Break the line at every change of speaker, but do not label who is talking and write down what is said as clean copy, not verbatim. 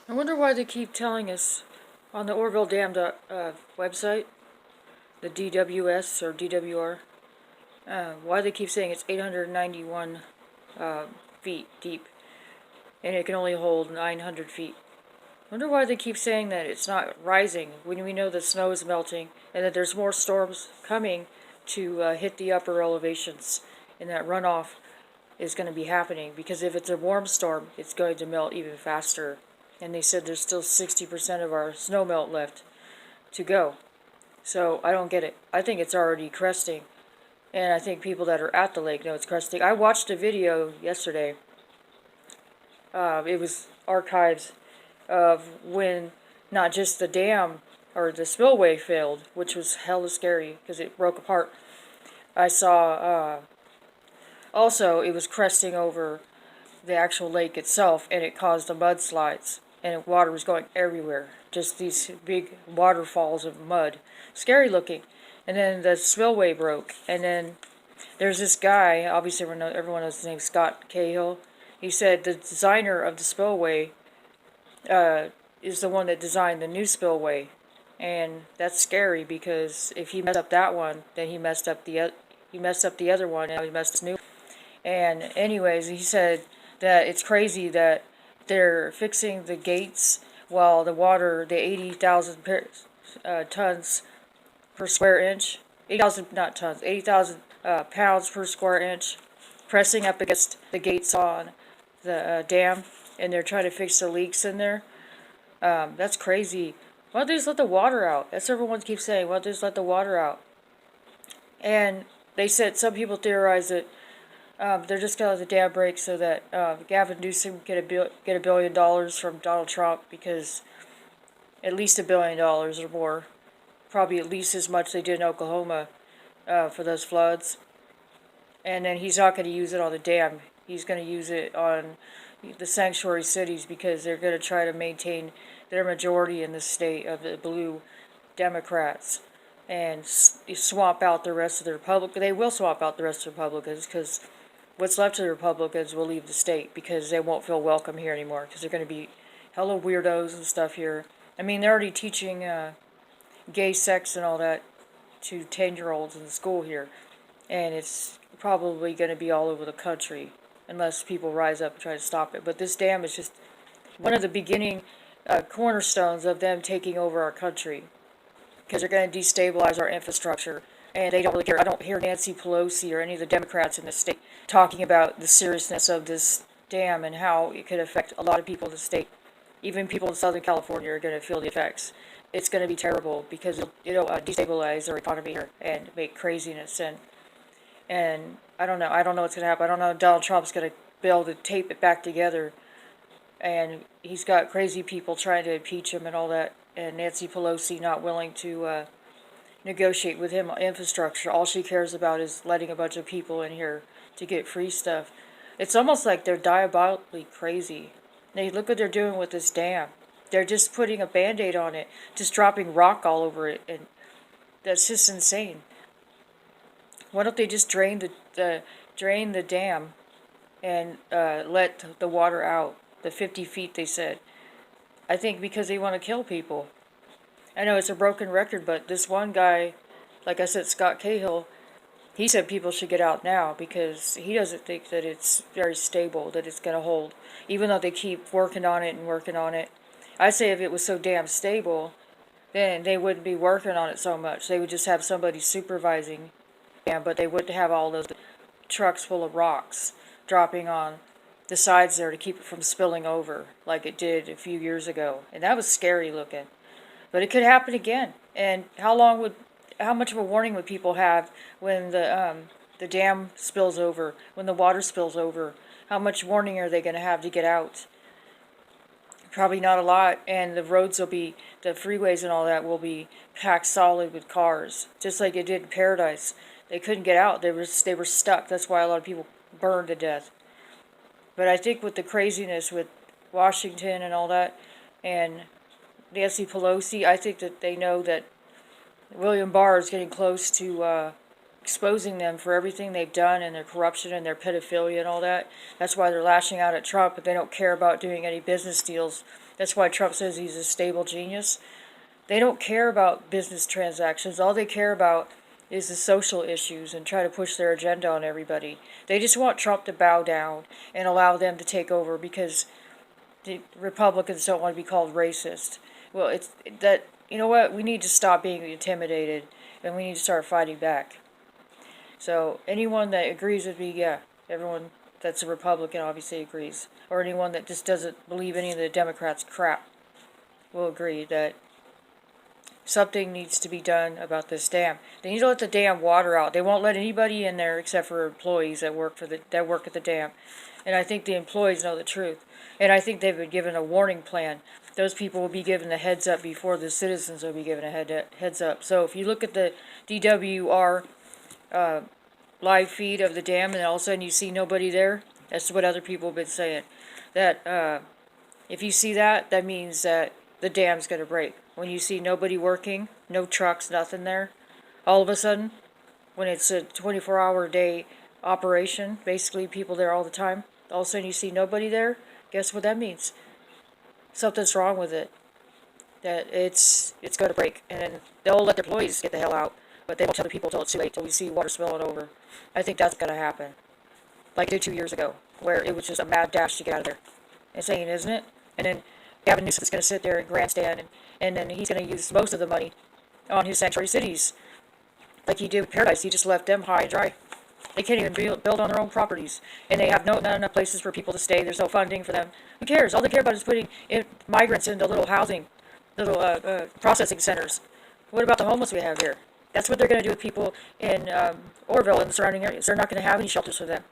I wonder why they keep telling us on the Oroville Dam website, the DWS or DWR, why they keep saying it's 891 feet deep and it can only hold 900 feet. I wonder why they keep saying that it's not rising when we know the snow is melting and that there's more storms coming to hit the upper elevations, and that runoff is going to be happening, because if it's a warm storm, it's going to melt even faster. And they said there's still 60% of our snow melt left to go. So I don't get it. I think it's already cresting. And I think people that are at the lake know it's cresting. I watched a video yesterday. It was archives of when not just the dam or the spillway failed, which was hella scary because it broke apart. I saw also it was cresting over the actual lake itself, and it caused the mudslides, and water was going everywhere. Just these big waterfalls of mud. Scary looking. And then the spillway broke, and then there's this guy, obviously everyone knows his name, Scott Cahill. He said the designer of the spillway is the one that designed the new spillway. And that's scary, because if he messed up that one, then he messed up the other one, and now he messed up new. And anyways, he said that it's crazy that they're fixing the gates while the water, the 80,000 tons per square inch, 80,000, not tons, 80,000 pounds per square inch, pressing up against the gates on the dam, and they're trying to fix the leaks in there. That's crazy. Why don't they just let the water out? That's what everyone keeps saying. Why don't they just let the water out? And they said, some people theorize that they're just going to let the dam break so that Gavin Newsom get $1 billion from Donald Trump, because at least $1 billion or more, probably at least as much they did in Oklahoma for those floods. And then he's not going to use it on the dam. He's going to use it on the sanctuary cities, because they're going to try to maintain their majority in the state of the blue Democrats and swamp out the rest of the Republicans. They will swamp out the rest of the Republicans, because what's left of the Republicans will leave the state, because they won't feel welcome here anymore, because they're going to be hella weirdos and stuff here. I mean, they're already teaching gay sex and all that to 10-year-olds in school here, and it's probably going to be all over the country unless people rise up and try to stop it. But this dam is just one of the beginning cornerstones of them taking over our country, because they're going to destabilize our infrastructure, and they don't really care. I don't hear Nancy Pelosi or any of the Democrats in the state talking about the seriousness of this dam and how it could affect a lot of people in the state. Even people in Southern California are going to feel the effects. It's going to be terrible, because it'll destabilize our economy here and make craziness. And I don't know what's going to happen. I don't know if Donald Trump's going to be able to tape it back together. And he's got crazy people trying to impeach him and all that. And Nancy Pelosi not willing to negotiate with him on infrastructure. All she cares about is letting a bunch of people in here to get free stuff. It's almost like they're diabolically crazy. Look what they're doing with this dam. They're just putting a Band-Aid on it, just dropping rock all over it, and that's just insane. Why don't they just drain the dam and let the water out, the 50 feet they said? I think because they want to kill people. I know it's a broken record, but this one guy, like I said, Scott Cahill, he said people should get out now, because he doesn't think that it's very stable, that it's going to hold, even though they keep working on it and working on it. I say if it was so damn stable, then they wouldn't be working on it so much. They would just have somebody supervising, but they wouldn't have all those trucks full of rocks dropping on the sides there to keep it from spilling over like it did a few years ago. And that was scary looking. But it could happen again. And how much of a warning would people have when the dam spills over, when the water spills over? How much warning are they going to have to get out? Probably not a lot, and the freeways and all that will be packed solid with cars, just like it did in Paradise. They couldn't get out. They were stuck. That's why a lot of people burned to death. But I think with the craziness with Washington and all that, and Nancy Pelosi, I think that they know that William Barr is getting close to exposing them for everything they've done and their corruption and their pedophilia and all that. That's why they're lashing out at Trump, but they don't care about doing any business deals. That's why Trump says he's a stable genius. They don't care about business transactions. All they care about is the social issues and try to push their agenda on everybody. They just want Trump to bow down and allow them to take over because the Republicans don't want to be called racist. Well, it's that, you know what, we need to stop being intimidated and we need to start fighting back. So anyone that agrees with me, yeah, everyone that's a Republican obviously agrees. Or anyone that just doesn't believe any of the Democrats' crap will agree that something needs to be done about this dam. They need to let the dam water out. They won't let anybody in there except for employees that work at the dam. And I think the employees know the truth. And I think they've been given a warning plan. Those people will be given a heads up before the citizens will be given a heads up. So if you look at the DWR live feed of the dam and all of a sudden you see nobody there, that's what other people have been saying. That if you see that, that means that the dam's going to break. When you see nobody working, no trucks, nothing there, all of a sudden, when it's a 24-hour day operation, basically people there all the time, all of a sudden you see nobody there, guess what that means? Something's wrong with it. That it's going to break. And then they'll let their employees get the hell out, but they won't tell the people until it's too late, until we see water spilling over. I think that's going to happen. Like it did 2 years ago, where it was just a mad dash to get out of there. Insane, isn't it? And then Gavin Newsom is going to sit there and grandstand, and then he's going to use most of the money on his sanctuary cities. Like he did with Paradise, he just left them high and dry. They can't even build on their own properties. And they have not enough places for people to stay. There's no funding for them. Who cares? All they care about is putting migrants into little housing, little processing centers. What about the homeless we have here? That's what they're going to do with people in Oroville and the surrounding areas. They're not going to have any shelters for them.